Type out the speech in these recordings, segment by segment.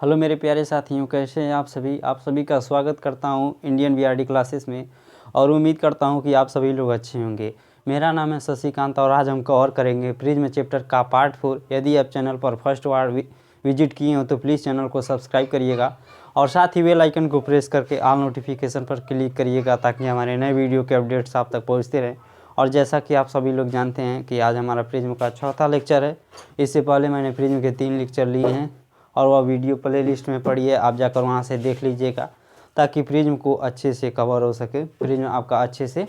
Hello मेरे प्यारे साथियों, कैसे हैं आप सभी का स्वागत करता हूं इंडियन बीआरडी क्लासेस में और उम्मीद करता हूं कि आप सभी लोग अच्छे होंगे। मेरा नाम है शशिकांत और आज हम कवर करेंगे प्रिज्म चैप्टर का पार्ट 4। यदि आप चैनल पर फर्स्ट बार विजिट किए हो तो प्लीज़ चैनल को सब्सक्राइब करिएगा और साथ ही बेल आइकन को प्रेस करके ऑल नोटिफिकेशन पर क्लिक करिएगा ताकि हमारे नए वीडियो के अपडेट्स आप तक पहुँचते रहें। और जैसा कि आप सभी लोग जानते हैं कि आज हमारा प्रिज्म का चौथा लेक्चर है। इससे पहले मैंने प्रिज्म के 3 लेक्चर लिए हैं और वह वीडियो प्ले लिस्ट में पड़ी है, आप जाकर वहां से देख लीजिएगा ताकि प्रिज्म को अच्छे से कवर हो सके, प्रिज्म आपका अच्छे से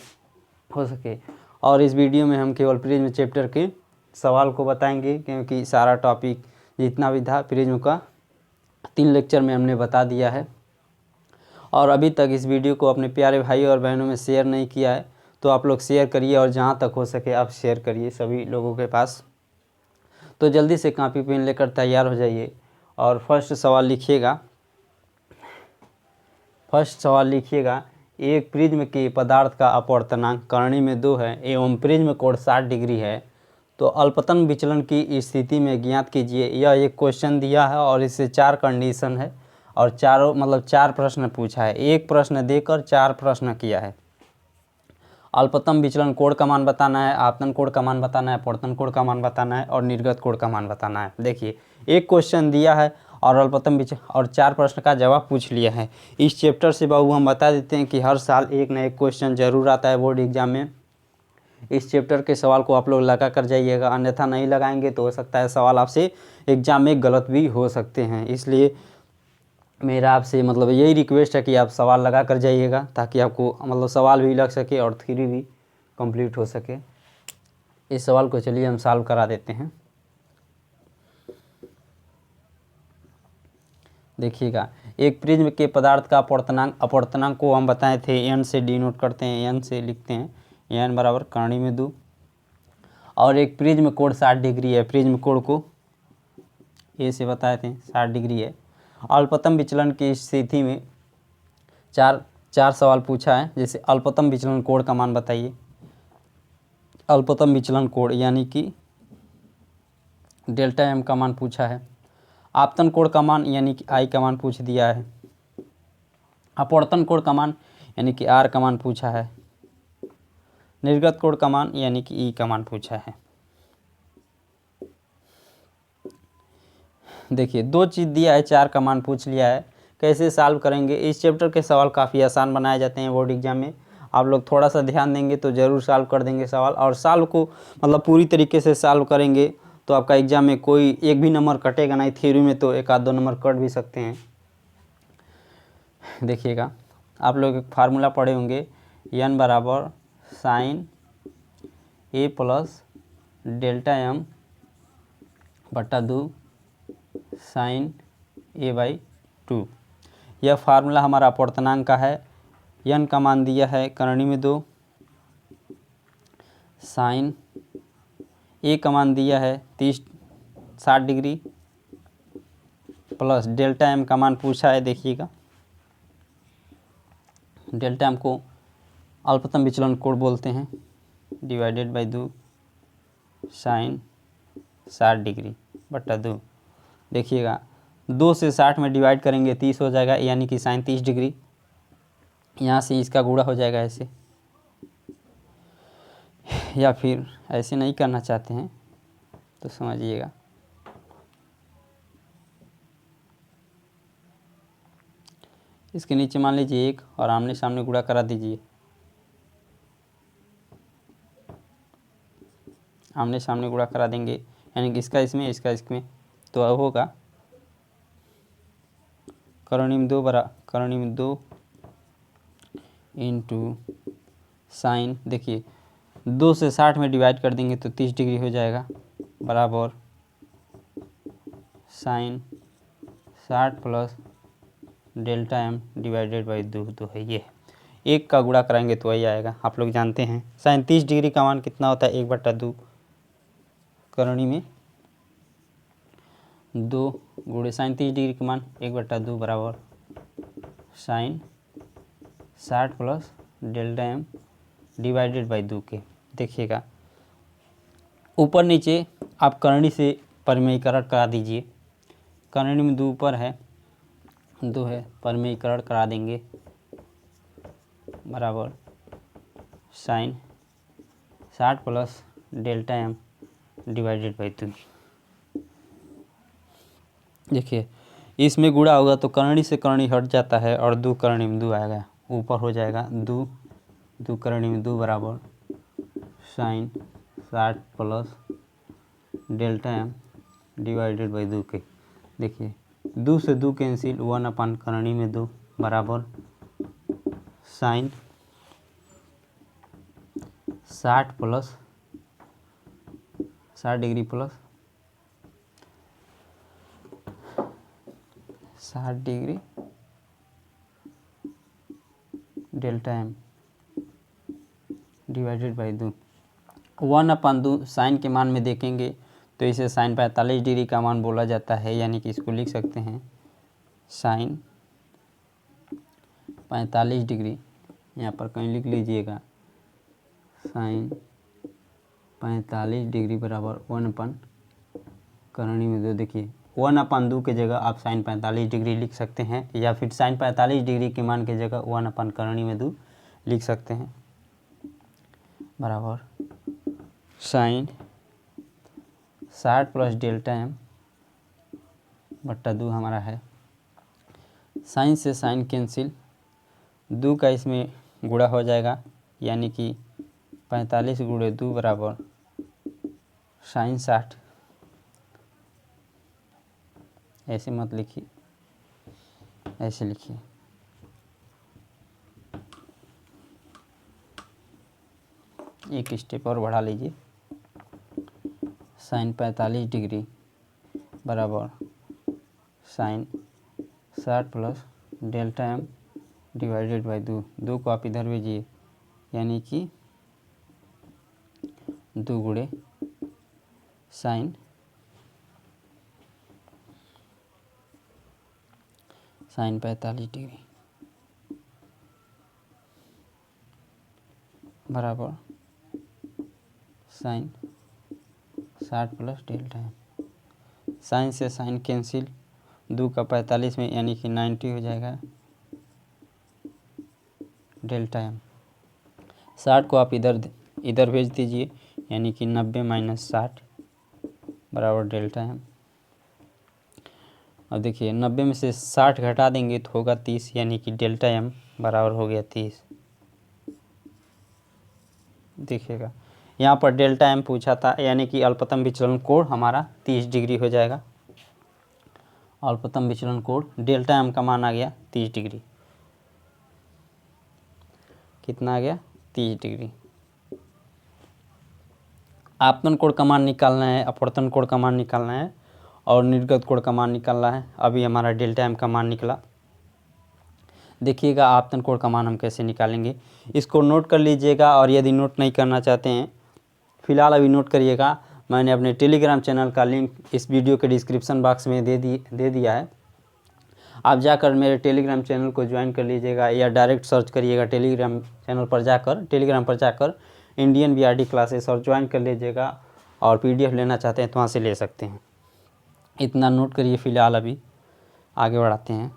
हो सके। और इस वीडियो में हम केवल प्रिज्म चैप्टर के सवाल को बताएंगे क्योंकि सारा टॉपिक जितना भी था प्रिज्म का 3 लेक्चर में हमने बता दिया है। और अभी तक इस वीडियो को अपने प्यारे भाई और बहनों में शेयर नहीं किया है तो आप लोग शेयर करिए और जहाँ तक हो सके आप शेयर करिए सभी लोगों के पास। तो जल्दी से कॉपी पेन लेकर तैयार हो जाइए और फर्स्ट सवाल लिखिएगा। एक प्रिज्म के पदार्थ का अपवर्तनांक कर्णी में 2 है एवं प्रिज्म कोण 60 डिग्री है तो अल्पतन विचलन की स्थिति में ज्ञात कीजिए। यह एक क्वेश्चन दिया है और इससे 4 कंडीशन है और चारों 4 प्रश्न पूछा है। एक प्रश्न देकर 4 प्रश्न किया है। अल्पतम विचलन कोण का मान बताना है, आपतन कोण का मान बताना है, अपवर्तन कोण का मान बताना है और निर्गत कोण का मान बताना है। देखिए, एक क्वेश्चन दिया है और अल्पतम विचलन और 4 प्रश्न का जवाब पूछ लिया है। इस चैप्टर से बाबू हम बता देते हैं कि हर साल एक न एक क्वेश्चन जरूर आता है बोर्ड एग्जाम में। इस चैप्टर के सवाल को आप लोग लगा कर जाइएगा, अन्यथा नहीं लगाएंगे तो हो सकता है सवाल आपसे एग्जाम में गलत भी हो सकते हैं। इसलिए मेरा आपसे यही रिक्वेस्ट है कि आप सवाल लगा कर जाइएगा ताकि आपको सवाल भी लग सके और थ्योरी भी कंप्लीट हो सके। इस सवाल को चलिए हम सॉल्व करा देते हैं। देखिएगा, एक प्रिज्म के पदार्थ का अपवर्तनांक को हम बताए थे n से डिनोट करते हैं, n से लिखते हैं n बराबर कर्णी में 2 और एक प्रिज्म कोण 60 डिग्री है। प्रिज्म कोण को ए से बताए थे 60 डिग्री है। अल्पतम विचलन की स्थिति में चार सवाल पूछा है। जैसे अल्पतम विचलन कोण का मान बताइए, अल्पतम विचलन कोण यानी कि डेल्टा एम का मान पूछा है। आपतन कोण का मान यानी कि आई का मान पूछ दिया है। अपवर्तन कोण का मान यानी कि आर का मान पूछा है। निर्गत कोण का मान यानी कि ई का मान पूछा है। देखिए, 2 चीज़ दिया है, 4 का मान पूछ लिया है। कैसे सॉल्व करेंगे? इस चैप्टर के सवाल काफ़ी आसान बनाए जाते हैं बोर्ड एग्जाम में। आप लोग थोड़ा सा ध्यान देंगे तो ज़रूर सॉल्व कर देंगे सवाल और सॉल्व को पूरी तरीके से सॉल्व करेंगे तो आपका एग्जाम में कोई एक भी नंबर कटेगा नहीं। थ्योरी में तो 1-2 नंबर कट भी सकते हैं। देखिएगा, आप लोग एक फार्मूला पढ़े होंगे, n बराबर sine a plus delta M बटा 2 साइन a/2। यह फार्मूला हमारा अपवर्तनांक का है। n का मान दिया है कर्णी में 2, साइन a का मान दिया है 60 डिग्री प्लस डेल्टा m का मान पूछा है। देखिएगा, डेल्टा m को अल्पतम विचलन कोण बोलते हैं, डिवाइडेड बाई 2 साइन 60 डिग्री बटा 2। देखिएगा, 2 से 60 में डिवाइड करेंगे 30 हो जाएगा यानी कि साइन 30 डिग्री। यहाँ से इसका गुणा हो जाएगा ऐसे, या फिर ऐसे नहीं करना चाहते हैं तो समझिएगा। इसके नीचे मान लीजिए 1 और आमने सामने गुणा करा दीजिए। आमने सामने गुणा करा देंगे यानी कि इसका इसमें इसका इसमें तो अब होगा कर्णी में 2 इंटू साइन। देखिए, 2 से 60 में डिवाइड कर देंगे तो 30 डिग्री हो जाएगा बराबर sine 60 plus delta M divided by 2 है। ये 1 का गुणा कराएंगे तो वही आएगा। आप लोग जानते हैं साइन 30 डिग्री का मान कितना होता है, 1/2 कर्णी में 2 गुणे साइन 30 डिग्री का मान 1/2 बराबर sine 60 plus delta M divided by 2 के। देखिएगा, ऊपर नीचे आप कर्णी से परिमेयीकरण करा दीजिए। कर्णी में 2 ऊपर है 2 है, परमीकरण करा देंगे बराबर sine 60 plus delta M divided by 2। देखिए इसमें गुणा होगा तो करणी से करणी हट जाता है और 2 करणी में 2 आएगा, ऊपर हो जाएगा 2 करणी में 2 बराबर sine 60 plus delta M divided by 2 के। देखिए 2 से 2 कैंसिल, 1 अपन करणी में 2 बराबर sine 60 plus 60 degree plus 60 degree delta M divided by 2। 1/2 sine के मान में देखेंगे तो इसे साइन 45 डिग्री का मान बोला जाता है, यानी कि इसको लिख सकते हैं साइन 45 डिग्री, यहाँ पर कहीं लिख लीजिएगा साइन 45 डिग्री बराबर 1 करणी में 2। देखिए 1/2 की जगह आप साइन 45 डिग्री लिख सकते हैं, या फिर साइन 45 डिग्री के मान की जगह 1 करणी में 2 लिख सकते हैं बराबर साइन 60 प्लस डेल्टा एम बट्टा 2 हमारा है। साइन से साइन कैंसिल, 2 का इसमें गुणा हो जाएगा, यानी कि 45 गुणे 2 बराबर साइन 60। ऐसे मत लिखिए, ऐसे लिखिए एक स्टेप और बढ़ा लीजिए। साइन 45 डिग्री बराबर sine 60 plus delta M divided by 2 को आप इधर भेजिए, यानी कि 2 गुणे साइन 45 डिग्री बराबर sine 60 plus delta M. Sine से साइन कैंसिल, 2 का 45 में यानी कि 90 हो जाएगा डेल्टा एम। 60 को आप इधर भेज दीजिए, यानी कि 90 माइनस 60 बराबर डेल्टा एम। अब देखिए 90 में से 60 घटा देंगे तो होगा 30, यानी कि डेल्टा एम बराबर हो गया 30। देखिएगा यहाँ पर डेल्टा एम पूछा था, यानी कि अल्पतम विचलन कोण हमारा 30 डिग्री हो जाएगा। अल्पतम विचलन कोण डेल्टा एम का मान आ गया 30 डिग्री। कितना आ गया? 30 डिग्री। आपतन कोण का मान निकालना है, अपवर्तन कोण का मान निकालना है और निर्गत कोण का मान निकालना है। अभी हमारा डेल्टा एम का मान निकला। देखिएगा आपतन कोण का मान हम कैसे निकालेंगे, इसको नोट कर लीजिएगा, और यदि नोट नहीं करना चाहते हैं फिलहाल अभी नोट करिएगा। मैंने अपने टेलीग्राम चैनल का लिंक इस वीडियो के डिस्क्रिप्शन बॉक्स में दे दिया है। आप जाकर मेरे टेलीग्राम चैनल को ज्वाइन कर लीजिएगा, या डायरेक्ट सर्च करिएगा टेलीग्राम पर जाकर इंडियन बीआरडी क्लासेस और ज्वाइन कर लीजिएगा। और पीडीएफ लेना चाहते हैं तो वहाँ से ले सकते हैं। इतना नोट करिए, फिलहाल अभी आगे बढ़ाते हैं।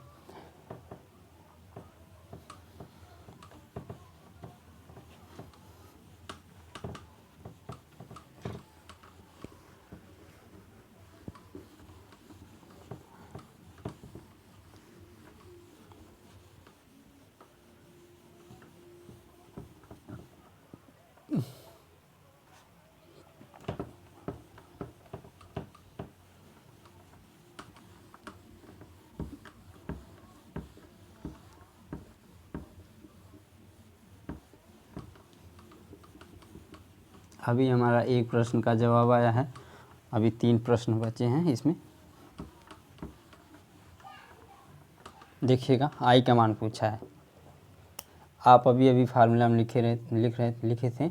अभी हमारा एक प्रश्न का जवाब आया है, अभी 3 प्रश्न बचे हैं इसमें। देखिएगा आई का मान पूछा है। आप अभी फार्मूला में लिखे थे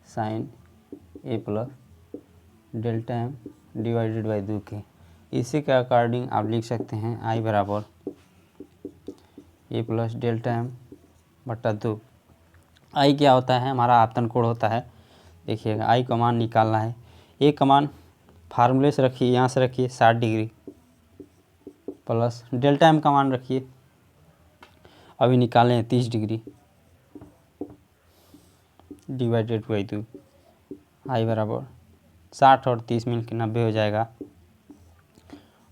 sine A plus delta M divided by 2 के। इसी के अकॉर्डिंग आप लिख सकते हैं आई बराबर ए प्लस डेल्टा एम बट्टा 2। आई क्या होता है? हमारा आपतन कोण होता है। देखिएगा आई का मान निकालना है। ए का मान फार्मूले से रखिए, यहाँ से रखिए 60 डिग्री प्लस डेल्टा एम का मान रखिए, अभी निकालें 30 डिग्री डिवाइडेड बाई 2, आई बराबर 60 और 30 मिल के 90 हो जाएगा,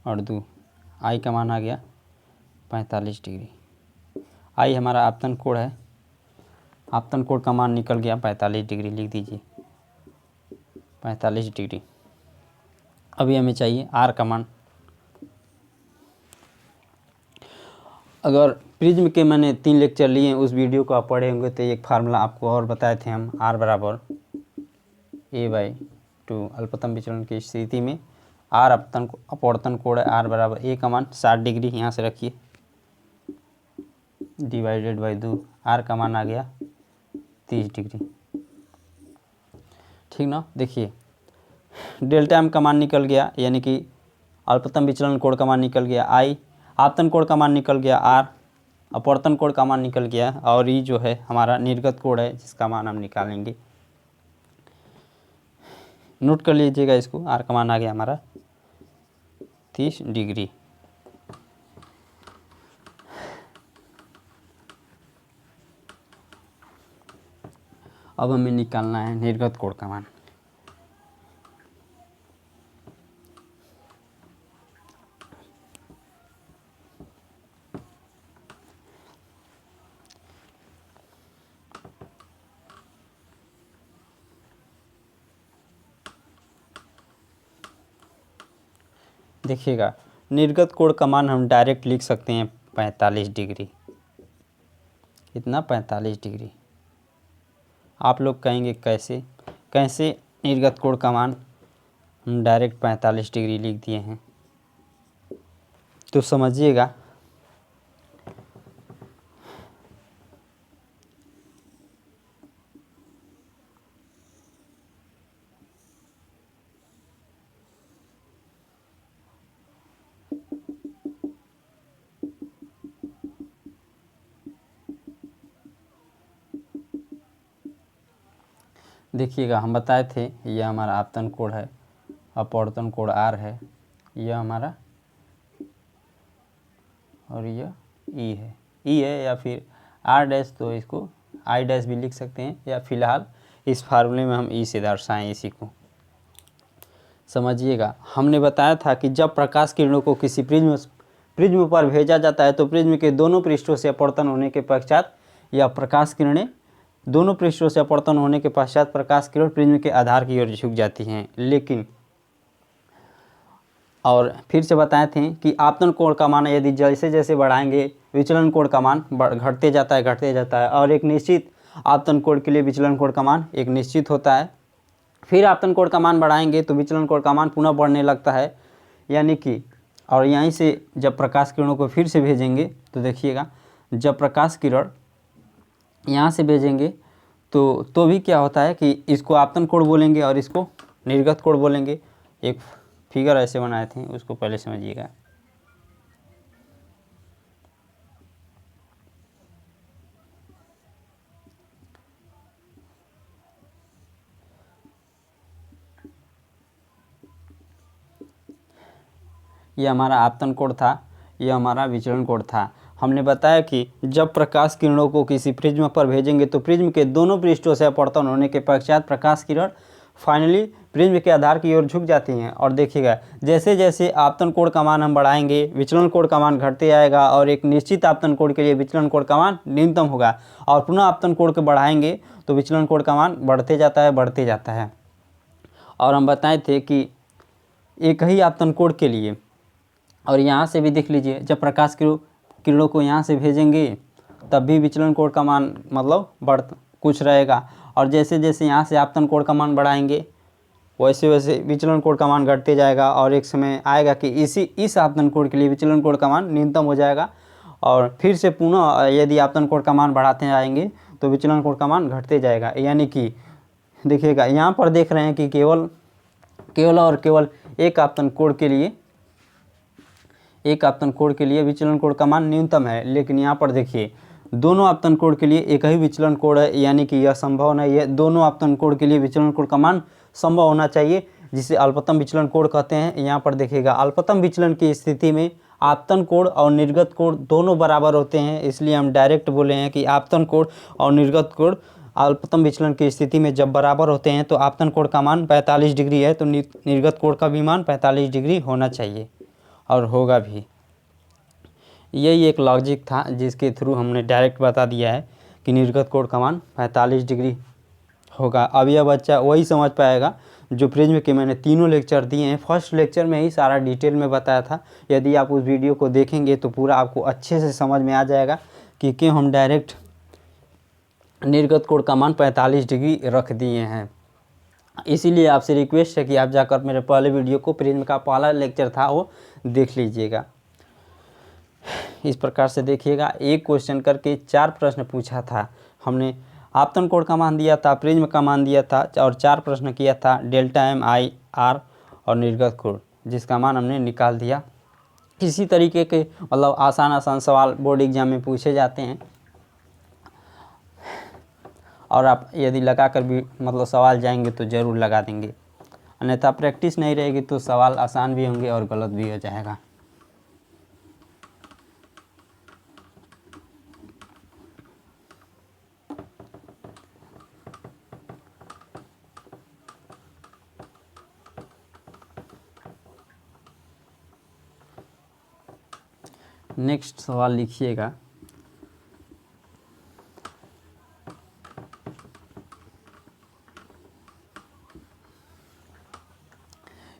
और 2 आई का मान आ गया 45 डिग्री। आई हमारा आपतन कोण है, आपतन कोण का मान निकल गया 45 डिग्री, लिख दीजिए 45 डिग्री। अभी हमें चाहिए आर का मान। अगर प्रिज्म के मैंने 3 लेक्चर लिए हैं, उस वीडियो को आप पढ़े होंगे तो एक फार्मूला आपको और बताए थे हम, आर बराबर a/2 अल्पतम विचलन की स्थिति में आर अपवर्तन कोण है, आर बराबर ए का मान 60 डिग्री यहाँ से रखिए डिवाइडेड बाई 2, आर का मान आ गया 30 डिग्री। ठीक ना। देखिए डेल्टा एम का मान निकल गया, यानी कि अल्पतम विचलन कोण का मान निकल गया, आई आपतन कोण का मान निकल गया, आर अपवर्तन कोण का मान निकल गया, और ये जो है हमारा निर्गत कोण है जिसका मान हम निकालेंगे। नोट कर लीजिएगा इसको, आर का मान आ गया हमारा 30 डिग्री। अब हमें निकालना है निर्गत कोण का मान। देखिएगा निर्गत कोण का मान हम डायरेक्ट लिख सकते हैं 45 डिग्री। कितना? 45 डिग्री। आप लोग कहेंगे कैसे, कैसे निर्गत कोण का मान हम डायरेक्ट 45 डिग्री लिख दिए हैं, तो समझिएगा। देखिएगा हम बताए थे यह हमारा आपतन कोण है, अपवर्तन कोण आर है, यह हमारा, और यह ई है, ई है या फिर आर डैश, तो इसको आई डैश भी लिख सकते हैं, या फिलहाल इस फार्मूले में हम ई से दर्शाएं इसी को। समझिएगा हमने बताया था कि जब प्रकाश किरणों को किसी प्रिज्म पर भेजा जाता है तो प्रिज्म के दोनों पृष्ठों से अपवर्तन होने के पश्चात या प्रकाश किरणें दोनों पृष्ठों से अपवर्तन होने के पश्चात प्रकाश किरण प्रिज्म के आधार की ओर झुक जाती हैं। लेकिन और फिर से बताए थे कि आपतन कोण का मान यदि जैसे जैसे बढ़ाएंगे विचलन कोण का मान घटते जाता है, और एक निश्चित आपतन कोण के लिए विचलन कोण का मान एक निश्चित होता है। फिर आपतन कोण का मान बढ़ाएंगे तो विचलन कोण का मान पुनः बढ़ने लगता है, यानी कि, और यहीं से जब प्रकाश किरणों को फिर से भेजेंगे तो देखिएगा जब प्रकाश किरण यहाँ से भेजेंगे तो भी क्या होता है कि इसको आपतन कोण बोलेंगे और इसको निर्गत कोण बोलेंगे। एक फिगर ऐसे बनाए थे, उसको पहले समझिएगा। यह हमारा आपतन कोण था, यह हमारा विचलन कोण था। हमने बताया कि जब प्रकाश किरणों को किसी प्रिज्म पर भेजेंगे तो प्रिज्म के दोनों पृष्ठों से अपवर्तन होने के पश्चात प्रकाश किरण फाइनली प्रिज्म के आधार की ओर झुक जाती हैं। और देखिएगा जैसे जैसे आपतन कोण का मान हम बढ़ाएंगे विचलन कोण का मान घटते जाएगा, और एक निश्चित आपतन कोण के लिए विचलन कोण का मान न्यूनतम होगा, और पुनः आपतन कोण को बढ़ाएंगे तो विचलन कोण का मान बढ़ते जाता है। और हम बताए थे कि एक ही आपतन कोण के लिए, और यहाँ से भी देख लीजिए जब प्रकाश किरणों को यहाँ से भेजेंगे तब भी विचलन कोण का मान मतलब कुछ रहेगा, और जैसे जैसे यहाँ से आपतन कोण का मान बढ़ाएंगे वैसे वैसे विचलन कोण का मान घटते जाएगा, और एक समय आएगा कि इस आपतन कोण के लिए विचलन कोण का मान न्यूनतम हो जाएगा, और फिर से पुनः यदि आपतन कोण का मान बढ़ाते जाएंगे तो विचलन कोण का मान घटते जाएगा। यानी कि देखिएगा यहाँ पर देख रहे हैं कि केवल और केवल एक आपतन कोण के लिए विचलन कोण का मान न्यूनतम है, लेकिन यहाँ पर देखिए दोनों आपतन कोण के लिए एक ही विचलन कोण है, यानी कि यह संभव नहीं है। दोनों आपतन कोण के लिए विचलन कोण का मान संभव होना चाहिए, जिसे अल्पतम विचलन कोण कहते हैं। यहाँ पर देखिएगा अल्पतम विचलन की स्थिति में आपतन कोण और निर्गत कोण दोनों बराबर होते हैं, इसलिए हम डायरेक्ट बोले हैं कि आपतन कोण और निर्गत कोण अल्पतम विचलन की स्थिति में जब बराबर होते हैं तो आपतन कोण का मान 45 डिग्री है, तो निर्गत कोण का भी मान 45 डिग्री होना चाहिए और होगा भी। यही एक लॉजिक था जिसके थ्रू हमने डायरेक्ट बता दिया है कि निर्गत कोण का मान 45 डिग्री होगा। अब यह बच्चा वही समझ पाएगा जो प्रिज्म के मैंने तीनों लेक्चर दिए हैं। फर्स्ट लेक्चर में ही सारा डिटेल में बताया था, यदि आप उस वीडियो को देखेंगे तो पूरा आपको अच्छे से समझ में आ जाएगा कि क्यों हम डायरेक्ट निर्गत कोण का मान 45 डिग्री रख दिए हैं। इसीलिए आपसे रिक्वेस्ट है कि आप जाकर मेरे पहले वीडियो को प्रिज्म का पहला लेक्चर था वो देख लीजिएगा। इस प्रकार से देखिएगा, एक क्वेश्चन करके 4 प्रश्न पूछा था हमने। आपतन कोण का मान दिया था, प्रिज्म का मान दिया था और 4 प्रश्न किया था डेल्टा एम आई आर और निर्गत कोण, जिसका मान हमने निकाल दिया। इसी तरीके के मतलब आसान सवाल बोर्ड एग्जाम में पूछे जाते हैं और आप यदि लगा कर भी मतलब सवाल जाएंगे तो ज़रूर लगा देंगे, अन्यथा प्रैक्टिस नहीं रहेगी तो सवाल आसान भी होंगे और गलत भी हो जाएगा। नेक्स्ट सवाल लिखिएगा,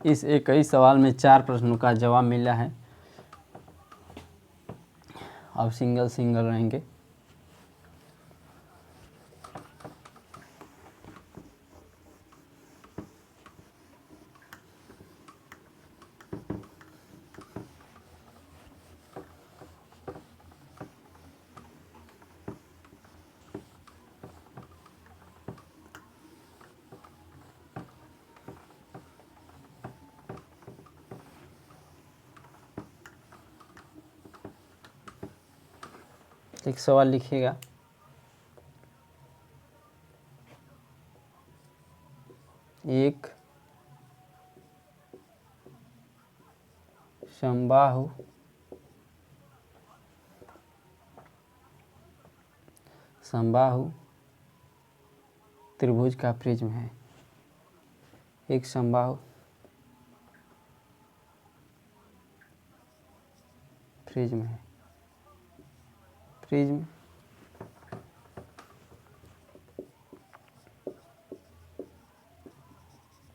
इस 21 सवाल में 4 प्रश्नों का जवाब मिला है। अब सिंगल सिंगल रहेंगे। एक सवाल लिखिएगा, एक समबाहु त्रिभुज का प्रिज्म है। एक समबाहु प्रिज्म है।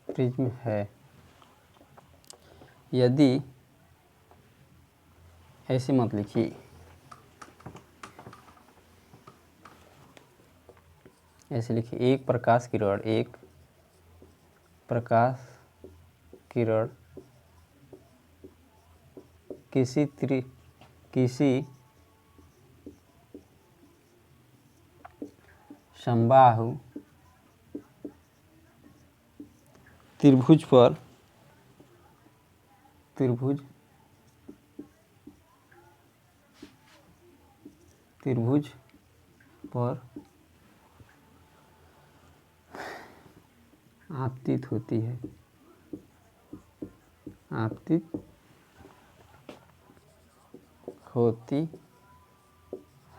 प्रिज्म है। यदि, ऐसे मत लिखिए, ऐसे लिखिए, एक प्रकाश किरण किसी समबाहु त्रिभुज पर आपतित होती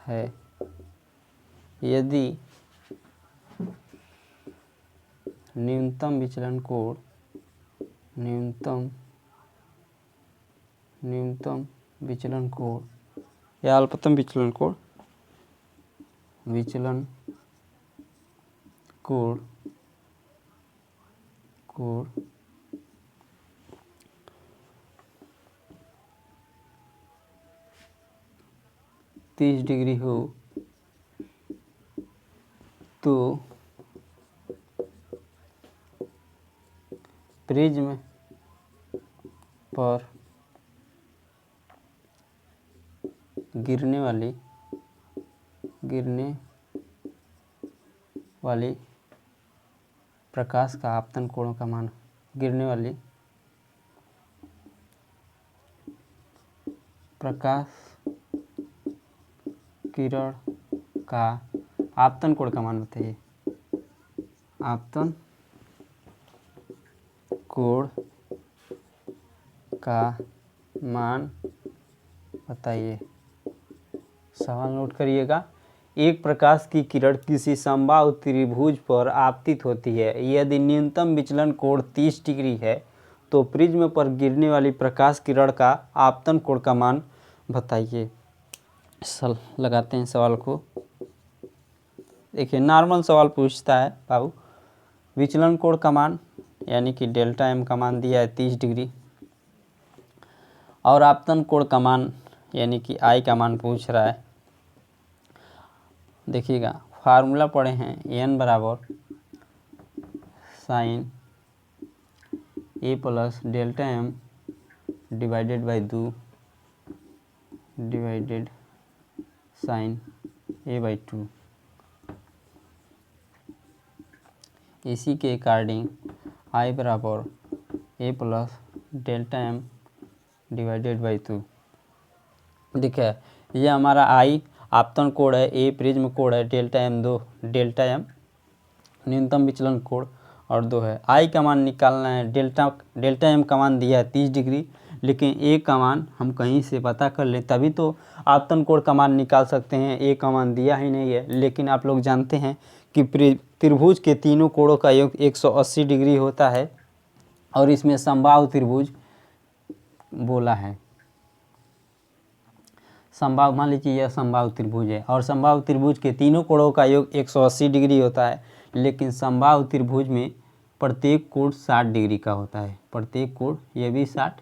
है। यदि न्यूनतम विचलन कोण या अल्पतम विचलन कोण 30 डिग्री हो तो प्रिज्म पर गिरने वाली प्रकाश का आपतन कोणों का मान, गिरने वाली प्रकाश किरण का आपतन कोण का मान बताइए। आपतन कोण का मान बताइए। सवाल नोट करिएगा। एक प्रकाश की किरण किसी समबाहु त्रिभुज पर आपतित होती है। यदि न्यूनतम विचलन कोण 30 डिग्री है तो प्रिज्म पर गिरने वाली प्रकाश किरण का आपतन कोण का मान बताइए। लगाते हैं सवाल को। देखिए नॉर्मल सवाल पूछता है बाबू। विचलन कोण का मान यानी कि डेल्टा एम का मान दिया है 30 डिग्री और आपतन कोण का मान यानी कि आई का मान पूछ रहा है। देखिएगा फार्मूला पढ़े हैं एन बराबर sine A plus delta M divided by 2 divided sine A by 2। इसी के अकॉर्डिंग आई बराबर A plus delta M divided by 2। देखिए ये हमारा आई आपतन कोण है, ए प्रिज्म कोण है, डेल्टा एम 2 डेल्टा एम न्यूनतम विचलन कोण और 2 है। आई का मान निकालना है। डेल्टा एम का मान दिया है 30 डिग्री, लेकिन ए का मान हम कहीं से पता कर लें तभी तो आपतन कोण का मान निकाल सकते हैं। ए का मान दिया ही नहीं है। लेकिन आप लोग जानते हैं कि त्रिभुज के तीनों कोणों का योग 180 डिग्री होता है और इसमें समबाहु त्रिभुज बोला है। समबाहु मान लीजिए यह समबाहु त्रिभुज है और समबाहु त्रिभुज के तीनों कोणों का योग 180 डिग्री होता है, लेकिन समबाहु त्रिभुज में प्रत्येक कोण 60 डिग्री का होता है। प्रत्येक कोण यह भी 60,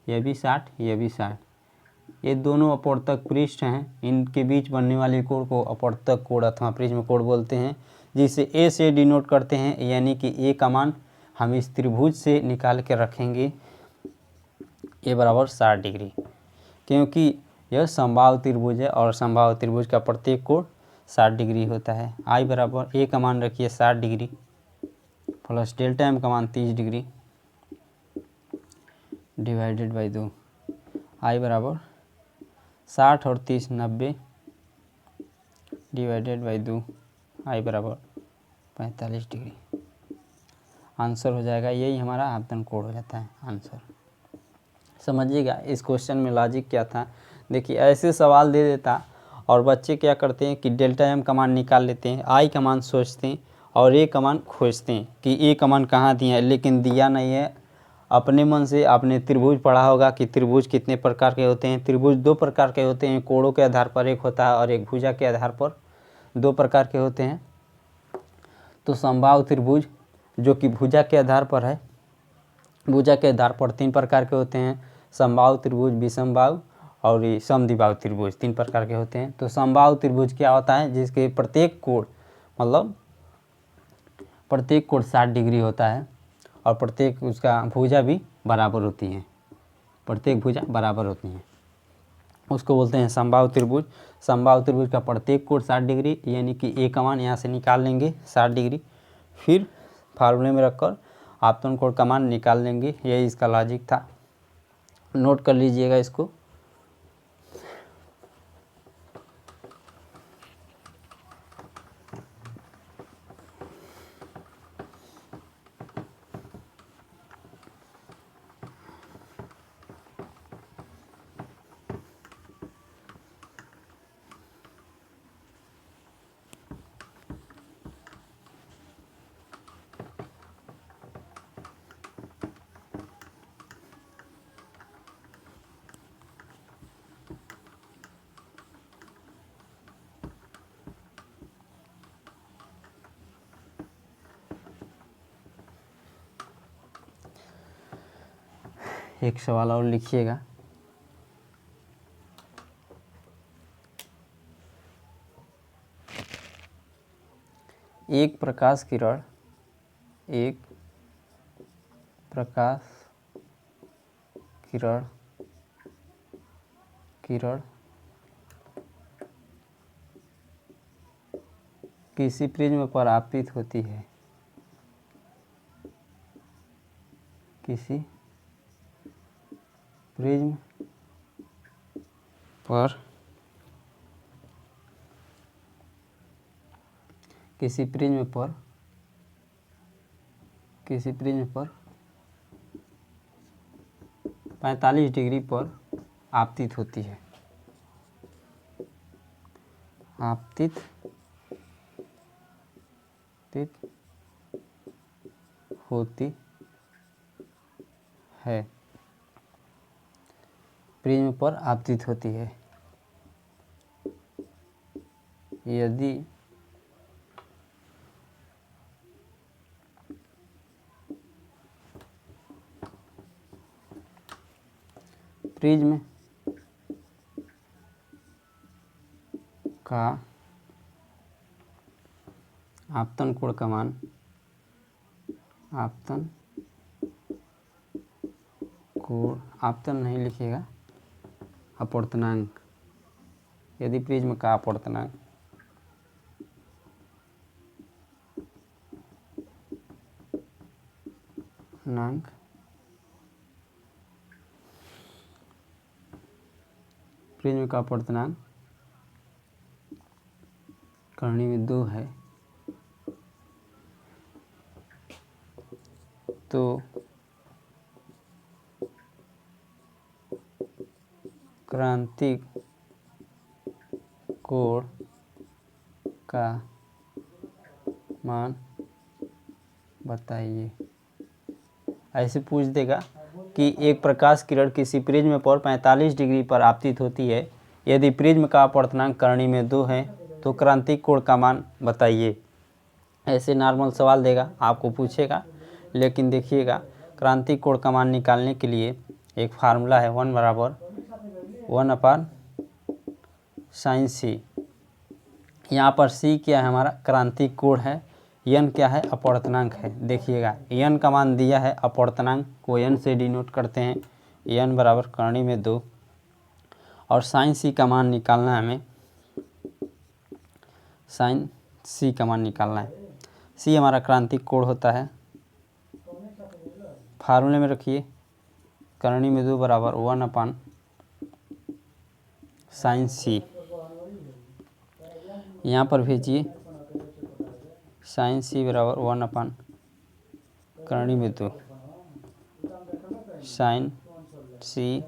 यह भी 60, यह भी 60। ये दोनों अपवर्तक पृष्ठ हैं। इनके बीच बनने वाले कोण को अपवर्तक कोण अथवा प्रिज्म कोण बोलते हैं, जिसे ए से डिनोट करते हैं। यानी कि ए का मान हम इस त्रिभुज से निकाल के रखेंगे ए बराबर 60 डिग्री, क्योंकि यह समबाहु त्रिभुज है और समबाहु त्रिभुज का प्रत्येक कोण 60 डिग्री होता है। आई बराबर ए का मान रखिए 60 डिग्री प्लस डेल्टा एम का मान 30 डिग्री डिवाइडेड बाई 2। आई बराबर 60 और 30 90 डिवाइडेड बाई 2। आई बराबर 45 डिग्री। आंसर हो जाएगा, यही हमारा आपतन कोण हो जाता है आंसर। समझिएगा इस क्वेश्चन में लॉजिक क्या था। देखिए ऐसे सवाल दे देता और बच्चे क्या करते हैं कि डेल्टा एम का मान निकाल लेते हैं, आई का मान सोचते हैं और ए का मान खोजते हैं कि ए का मान कहाँ दिया है, लेकिन दिया नहीं है। अपने मन से आपने त्रिभुज पढ़ा होगा कि त्रिभुज कितने प्रकार के होते हैं। त्रिभुज 2 प्रकार के होते हैं, कोणों के आधार पर एक होता है और एक भुजा के आधार पर 2 प्रकार के होते हैं। तो समबाहु त्रिभुज जो कि भुजा के आधार पर है, भुजा के आधार पर 3 प्रकार के होते हैं। समबाहु त्रिभुज, विषमबाहु और ये समद्विबाहु त्रिभुज 3 प्रकार के होते हैं। तो समबाहु त्रिभुज क्या होता है, जिसके प्रत्येक कोण मतलब प्रत्येक कोण 60 डिग्री होता है और प्रत्येक उसका भुजा भी बराबर होती है। प्रत्येक भुजा बराबर होती हैं, उसको बोलते हैं समबाहु त्रिभुज। समबाहु त्रिभुज का प्रत्येक कोण 60 डिग्री, यानी कि ए का मान यहाँ से निकाल लेंगे 60 डिग्री, फिर फार्मूले में रखकर आपतन कोण का मान निकाल लेंगे। यही इसका लॉजिक था। नोट कर लीजिएगा इसको। एक सवाल और लिखिएगा। एक प्रकाश किरण किसी प्रिज्म पर आपतित होती है। किसी प्रिज्म पर किसी प्रिज्म पर 45 डिग्री पर आपतित होती है। आपतित होती है, प्रिज्म पर आपतित होती है। यदि प्रिज्म का आपतन कोण का मान, आपतन कोण, आपतन नहीं लिखिएगा, अपवर्तनांक, यदि प्रिज्म का अपवर्तनांक प्रिज्म का अपवर्तनांक करनी में 2 है तो क्रांतिक कोण का मान बताइए। ऐसे पूछ देगा कि एक प्रकाश किरण किसी प्रिज्म पर 45 डिग्री पर आपतित होती है, यदि प्रिज्म का अपवर्तनांक करनी में 2 है तो क्रांतिक कोण का मान बताइए। ऐसे नॉर्मल सवाल देगा, आपको पूछेगा, लेकिन देखिएगा क्रांतिक कोण का मान निकालने के लिए एक फार्मूला है, 1 बराबर 1/sin²। यहाँ पर c क्या है, हमारा क्रांतिक कोण है, n क्या है, अपवर्तनांक है। देखिएगा n का मान दिया है, अपवर्तनांक को n से डिनोट करते हैं, n बराबर करनी में 2, और sin c का मान निकालना है हमें, sin c का मान निकालना है। c हमारा क्रांतिक कोण होता है, फार्मूले में रखिए, करनी में 2 बराबर 1/sin²। यहाँ पर भेजिए sin c बराबर 1 करनी में 2 sin c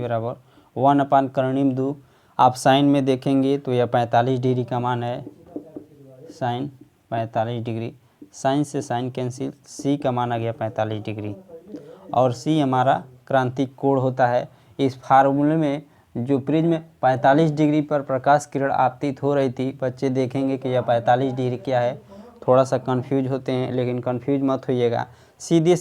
बराबर 1 करनी में 2। आप साइन में देखेंगे तो यह 45 डिग्री का मान है, साइन 45 डिग्री, साइन से साइन कैंसिल, c का मान आ गया 45 डिग्री, और c हमारा क्रांतिक कोण होता है। इस फार्मूले में जो प्रिज्म 45 डिग्री पर प्रकाश किरण आपतित हो रही थी, बच्चे देखेंगे कि यह 45 डिग्री क्या है, थोड़ा सा कंफ्यूज होते हैं, लेकिन कंफ्यूज मत होइएगा। सीधे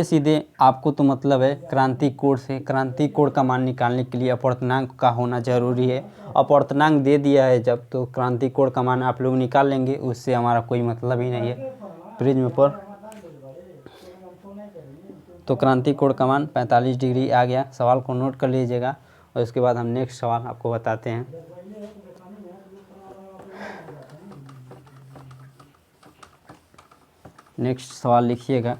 सीधे आपको तो मतलब है क्रांतिक कोण से, क्रांतिक कोण का मान निकालने के लिए अपवर्तनांक का होना जरूरी है। अपवर्तनांक दे दिया है जब, तो क्रांतिक कोण का मान आप लोग निकाल लेंगे, उससे हमारा कोई मतलब ही नहीं है प्रिज्म पर। तो क्रांतिक कोण का मान 45 डिग्री आ गया। सवाल को नोट कर लीजिएगा और उसके बाद हम नेक्स्ट सवाल आपको बताते हैं। नेक्स्ट सवाल लिखिएगा,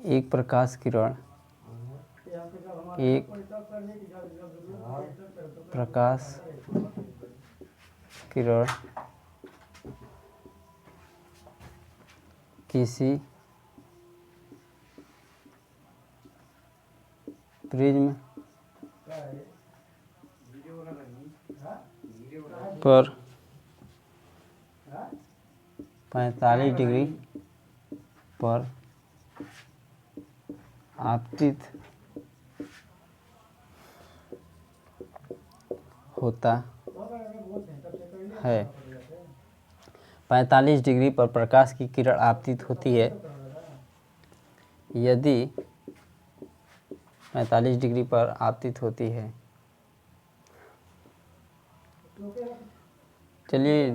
एक प्रकाश किरण किसी प्रिज्म पर 45 डिग्री पर आपतित होता है। 45 डिग्री पर प्रकाश की किरण आपतित होती है, यदि 45 डिग्री पर आपतित होती है, चलिए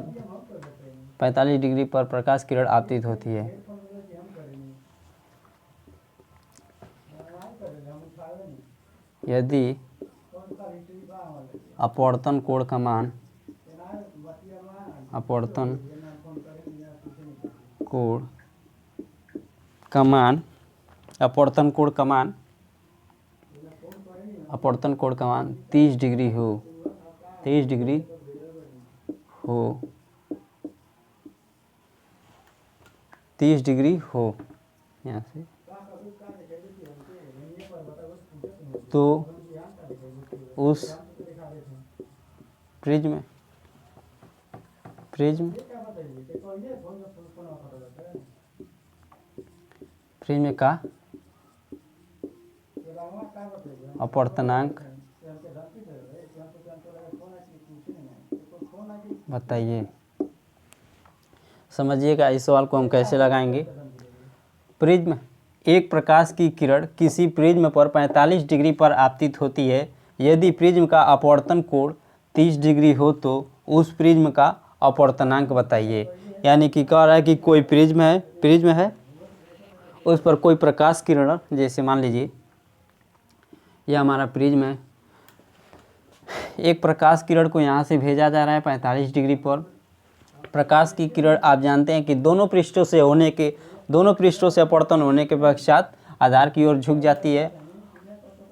45 डिग्री पर प्रकाश किरण आपतित होती है, यदि अपवर्तन कोण का मान अपवर्तन कोण का मान अपवर्तन कोण का मान 30 डिग्री हो 30 डिग्री हो 30 डिग्री हो यहाँ से, तो उस प्रिज्म का अपवर्तनांक बताइए। समझिएगा इस सवाल को हम कैसे लगाएंगे। प्रिज्म, एक प्रकाश की किरण किसी प्रिज्म पर 45 डिग्री पर आपतित होती है। यदि प्रिज्म का अपवर्तन कोण 30 डिग्री हो तो उस प्रिज्म का अपवर्तनांक बताइए। यानी कि कह रहा है कि कोई प्रिज्म है उस पर कोई प्रकाश किरण, जैसे मान लीजिए यह हमारा प्रिज्म है, एक प्रकाश किरण को यहाँ से भेजा जा रहा है 45 डिग्री पर। प्रकाश की किरण आप जानते हैं कि दोनों पृष्ठों से अपवर्तन होने के पश्चात आधार की ओर झुक जाती है।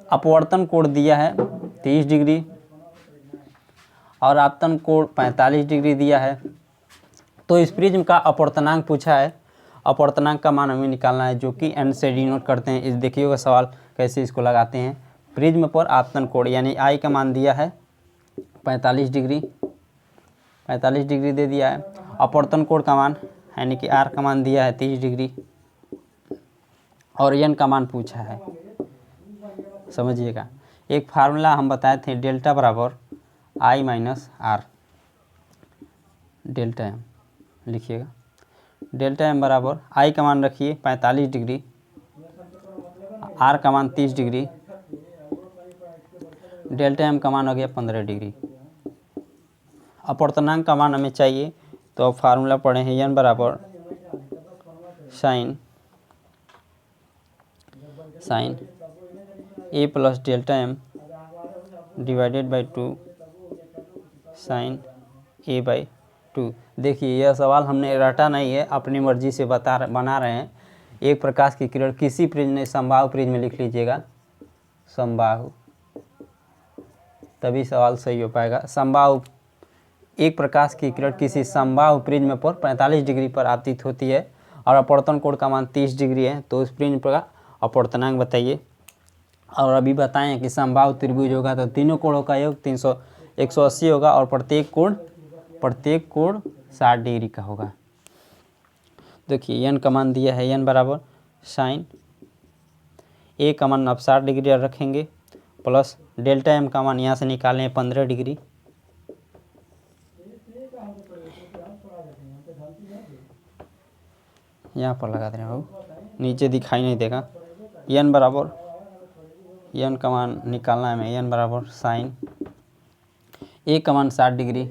अपवर्तन कोण दिया है 30 डिग्री और आपतन कोण 45 डिग्री दिया है। तो इस प्रिज्म का अपवर्तनांक पूछा है। अपवर्तनांक का मान हमें निकालना है, जो कि n से डिनोट करते हैं। इस देखिएगा सवाल कैसे इसको लगाते हैं। प्रिज्म पर आपतन कोण यानी I का मान दिया है 45 डिग्री दे दिया है। अपवर्तन कोण का मान यानी कि R का मान दिया है 30 डिग्री और n का मान पूछा है। समझिएगा, एक फार्मूला हम बताए थे, डेल्टा बराबर I minus R। Delta m लिखिएगा, डेल्टा m बराबर I का मान रखिए 45 डिग्री, R का मान 30 डिग्री, डेल्टा m का मान हो गया 15 डिग्री। अपवर्तनांक का मान हमें चाहिए, तो अब फार्मूला पढ़े हैं n बराबर sine a plus delta m divided by 2 sine a by 2। देखिए यह सवाल हमने रटा नहीं है, अपनी मर्जी से बना रहे हैं। एक प्रकाश की किरण किसी प्रिज्म में, समबाहु प्रिज्म में लिख लीजिएगा, समबाहु, तभी सवाल सही हो पाएगा। समबाहु, एक प्रकाश की किरण किसी समबाहु प्रिज्म पर 45 डिग्री पर आपतित होती है और अपवर्तन कोण का मान 30 डिग्री है, तो उस प्रिज्म का अपवर्तनांक बताइए। और अभी बताएं कि समबाहु त्रिभुज होगा तो तीनों कोणों का योग 180 होगा और प्रत्येक कोण 60 डिग्री का होगा। देखिए n का मान दिया है, n बराबर साइन a का मान आप 60 डिग्री रखेंगे प्लस डेल्टा m का मान यहाँ से निकालें 15 डिग्री, यहाँ पर लगा दे रहे हैं बाबू, नीचे दिखाई नहीं देगा। n बराबर, n का मान निकालना है हमें, n बराबर साइन a का मान 60 डिग्री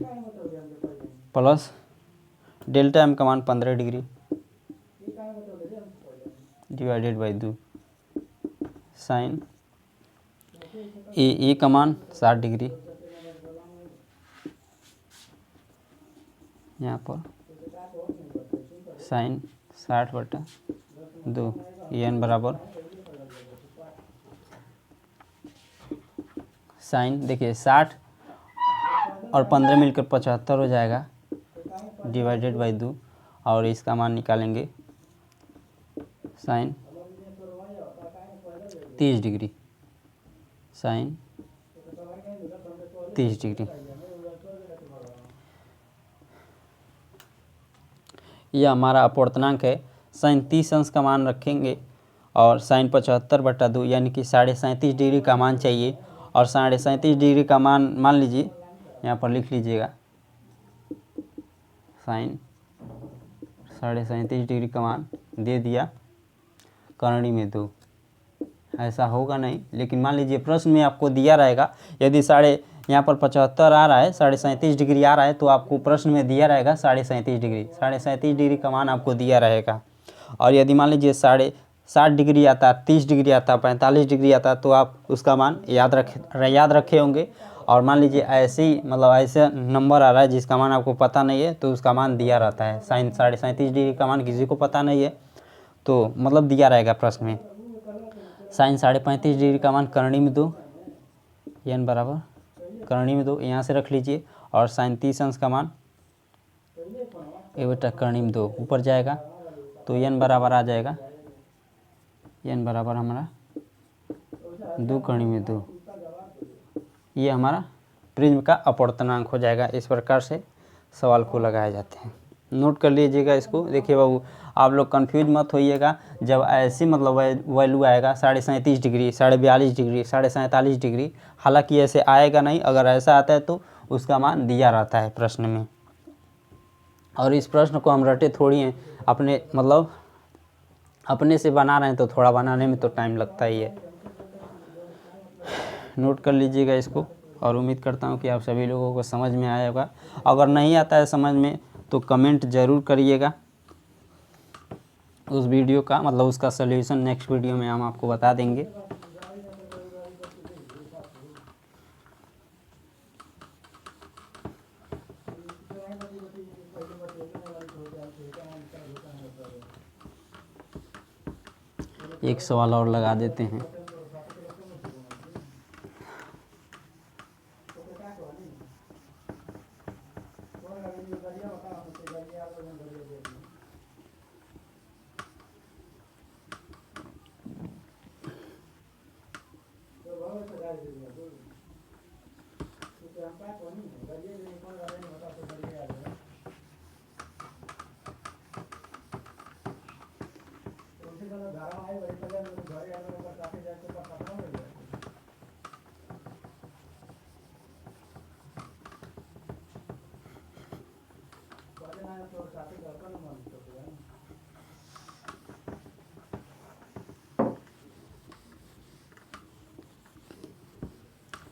प्लस डेल्टा m का मान 15 degree divided by 2 sine a का मान 60 डिग्री, यहाँ पर साइन 60/2, n बराबर साइन, देखिए 60 और 15 मिलकर 75 हो जाएगा डिवाइडेड बाई 2 और इसका मान निकालेंगे साइन 30 डिग्री, साइन 30 डिग्री। यह हमारा अपवर्तनांक है। साइन 30 अंश का मान रखेंगे और साइन 75/2 यानी कि 37.5 डिग्री का मान चाहिए। और 37.5 डिग्री का मान मान लीजिए, यहाँ पर लिख लीजिएगा, साइन 37.5 डिग्री का मान दे दिया, करणी में 2। ऐसा होगा नहीं, लेकिन मान लीजिए प्रश्न में आपको दिया रहेगा, यदि यहाँ पर 75 आ रहा है, 37.5 डिग्री आ रहा है, तो आपको प्रश्न में दिया रहेगा 37.5 डिग्री, 37.5 डिग्री का मान आपको दिया रहेगा। और यदि मान लीजिए 60 डिग्री आता है, 30 डिग्री आता है, 45 डिग्री आता है, तो आप उसका मान याद रखे होंगे। और मान लीजिए ऐसे ही मतलब ऐसे नंबर आ रहा है जिसका मान आपको पता नहीं है, तो उसका मान दिया रहता है। साइन 37.5 डिग्री का मान किसी को पता नहीं है तो मतलब दिया रहेगा प्रश्न में। साइन 35.5 डिग्री का मान करणी में 2, n बराबर करणी में 2 यहाँ से रख लीजिए। और साइन 30 अंश का मान ए बेटा करणी में 2 ऊपर जाएगा, तो n बराबर आ जाएगा, n बराबर हमारा 2 करणी में 2। ये हमारा प्रिज्म का अपवर्तनांक हो जाएगा। इस प्रकार से सवाल को लगाए जाते हैं। नोट कर लीजिएगा इसको। देखिए बाबू, आप लोग कंफ्यूज मत होइएगा। जब ऐसी मतलब वैल्यू आएगा 37.5 डिग्री, 42.5 डिग्री, 47 डिग्री, हालांकि ऐसे आएगा नहीं, अगर ऐसा आता है तो उसका मान दिया रहता है प्रश्न में। और इस प्रश्न को हम रटे थोड़ी हैं, अपने मतलब अपने से बना रहे हैं तो थोड़ा बनाने में तो टाइम लगता ही है। नोट कर लीजिएगा इसको, और उम्मीद करता हूँ कि आप सभी लोगों को समझ में आया होगा। अगर नहीं आता है समझ में तो कमेंट ज़रूर करिएगा। उस वीडियो का मतलब उसका सलूशन नेक्स्ट वीडियो में हम आपको बता देंगे। एक सवाल और लगा देते हैं।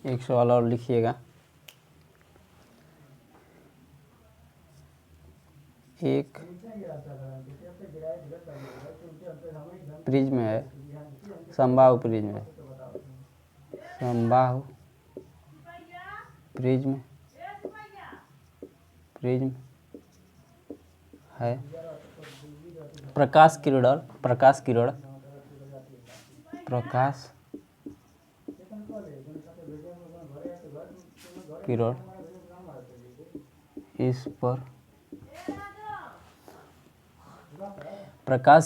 एक सवाल और लिखिएगा। एक प्रिज्म है, समबाहु प्रिज्म है, समबाहु प्रिज्म है। प्रकाश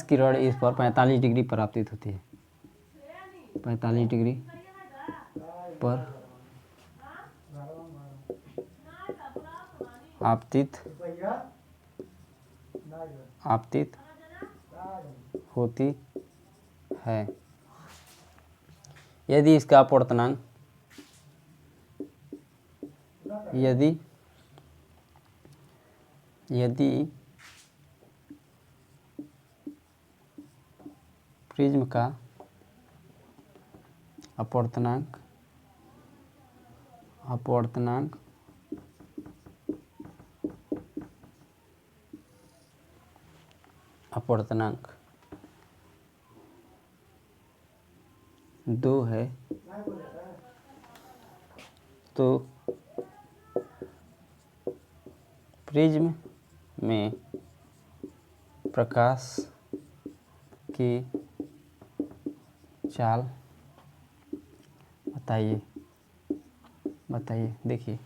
किरण इस पर 45 डिग्री पर आपतित होती है। 45 डिग्री पर आपतित होती है। यदि इसका अपवर्तनांक यदि प्रिज्म का अपवर्तनांक अपवर्तनांक 2 है तो प्रिज्म में प्रकाश की चाल बताइए। देखिए,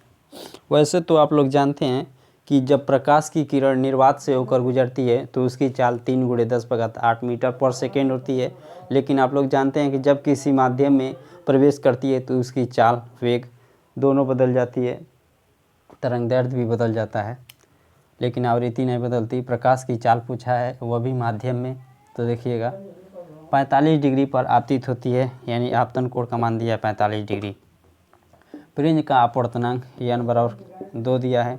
वैसे तो आप लोग जानते हैं कि जब प्रकाश की किरण निर्वात से होकर गुजरती है तो उसकी चाल 3 × 10⁸ मीटर पर सेकेंड होती है। लेकिन आप लोग जानते हैं कि जब किसी माध्यम में प्रवेश करती है तो उसकी चाल, वेग दोनों बदल जाती है, तरंगदैर्घ्य भी बदल जाता है, लेकिन आवृत्ति नहीं बदलती। प्रकाश की चाल पूछा है, वह भी माध्यम में। तो देखिएगा 45 डिग्री पर आपतित होती है, यानी आपतन कोण का मान दिया है 45 डिग्री। प्रिज्म का अपवर्तनांक n बराबर 2 दिया है।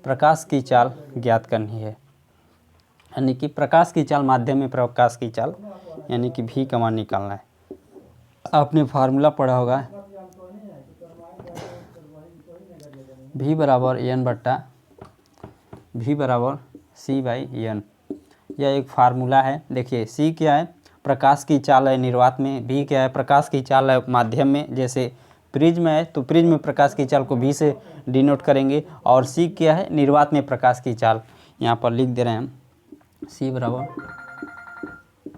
प्रकाश की चाल ज्ञात करनी है, यानी कि प्रकाश की चाल, माध्यम में प्रकाश की चाल, यानी कि v का मान निकालना है। आपने फार्मूला पढ़ा होगा, v बराबर c/n। यह एक फार्मूला है। देखिए c क्या है, प्रकाश की चाल है निर्वात में, भी क्या है प्रकाश की चाल है माध्यम में, जैसे प्रिज्म है तो प्रिज्म में प्रकाश की चाल को भी से डिनोट करेंगे, और सी क्या है निर्वात में प्रकाश की चाल, यहाँ पर लिख दे रहे हैं हम सी बराबर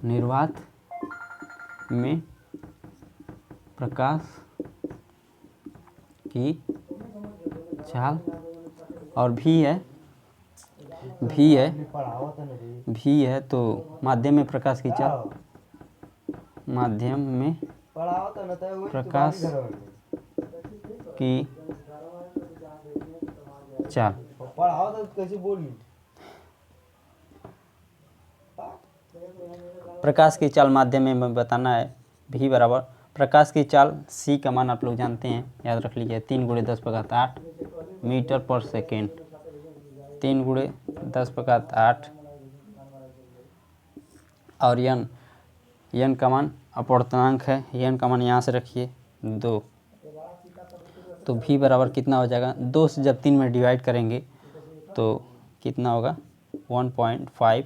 निर्वात में प्रकाश की चाल, और भी है तो माध्यम में प्रकाश की चाल, माध्यम में प्रकाश की चाल। प्रकाश की चाल माध्यम में बताना है, भी बराबर प्रकाश की चाल सी का मान आप लोग जानते हैं, याद रख लीजिए 3 × 10⁸ मीटर पर सेकेंड, 3 × 10⁸, और यन का मान अपवर्तनांक है, यन का मान यहाँ से रखिए 2, तो भी बराबर कितना हो जाएगा, 2 से जब 3 में डिवाइड करेंगे तो कितना होगा 1.5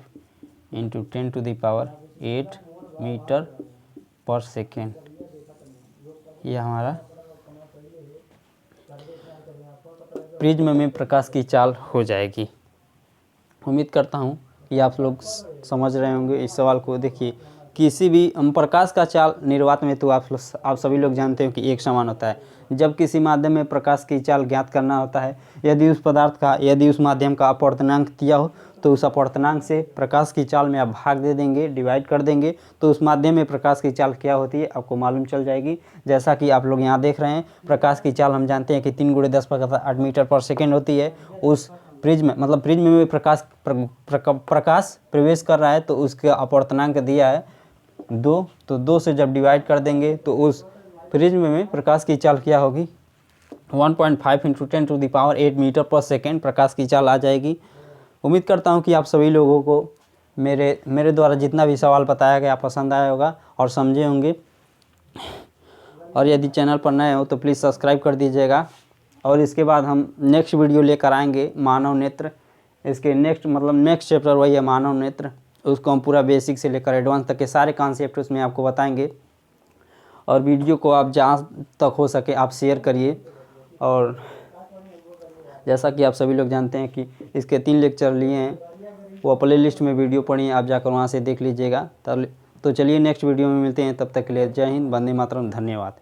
× 10⁸ मीटर पर सेकेंड, यह हमारा प्रिज्म में प्रकाश की चाल हो जाएगी। उम्मीद करता हूँ कि आप लोग समझ रहे होंगे इस सवाल को। देखिए किसी भी प्रकाश का चाल निर्वात में तो आप सभी लोग जानते हो कि एक समान होता है। जब किसी माध्यम में प्रकाश की चाल ज्ञात करना होता है, यदि उस माध्यम का अपवर्तनांक दिया हो तो उस अपवर्तनांक से प्रकाश की चाल में आप भाग दे देंगे, डिवाइड कर देंगे, तो उस माध्यम में प्रकाश की चाल क्या होती है आपको मालूम चल जाएगी। जैसा कि आप लोग यहाँ देख रहे हैं, प्रकाश की चाल हम जानते हैं कि 3 × 10⁸ मीटर पर सेकेंड होती है। उस प्रिज्म में प्रकाश प्रवेश कर रहा है तो उसका अपवर्तनांक दिया है 2, तो 2 से जब डिवाइड कर देंगे तो उस प्रिज्म में प्रकाश की चाल क्या होगी 1.5 × 10⁸ मीटर पर सेकेंड प्रकाश की चाल आ जाएगी। उम्मीद करता हूँ कि आप सभी लोगों को मेरे द्वारा जितना भी सवाल बताया गया पसंद आया होगा और समझे होंगे। और यदि चैनल पर नए हो तो प्लीज़ सब्सक्राइब कर दीजिएगा। और इसके बाद हम नेक्स्ट वीडियो लेकर आएंगे मानव नेत्र। इसके नेक्स्ट चैप्टर वही है मानव नेत्र, उसको हम पूरा बेसिक से लेकर एडवांस तक के सारे कॉन्सेप्ट उसमें आपको बताएंगे। और वीडियो को आप जहाँ तक हो सके आप शेयर करिए। और जैसा कि आप सभी लोग जानते हैं कि इसके 3 लेक्चर लिए हैं, वो प्ले लिस्ट में वीडियो पड़ी, आप जाकर वहाँ से देख लीजिएगा। तो चलिए नेक्स्ट वीडियो में मिलते हैं, तब तक के लिए जय हिंद, वंदे मातरम, धन्यवाद।